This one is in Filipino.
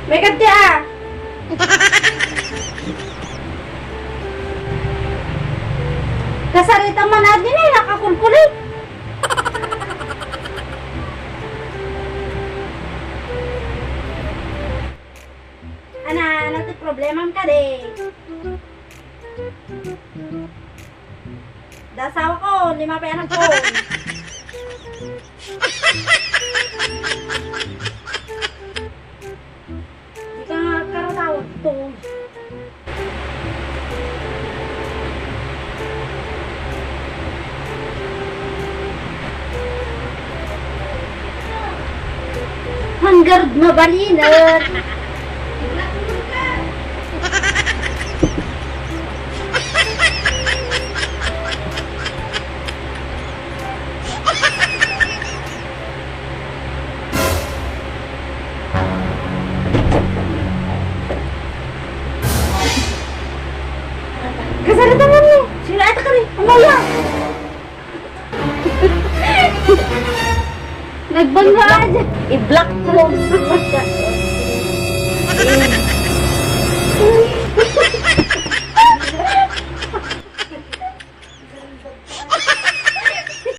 May kante ah. Kasarita man natin eh, nakakulkulit. Ana, natin problema ka de. Dasawa ko, 5 pa anak ko. Di ka nga karatawag to. Hanggar mabalinat. Kasarita mo mo. Sila ito ka rin. Umaya. Nagbangga aja. I-block mo.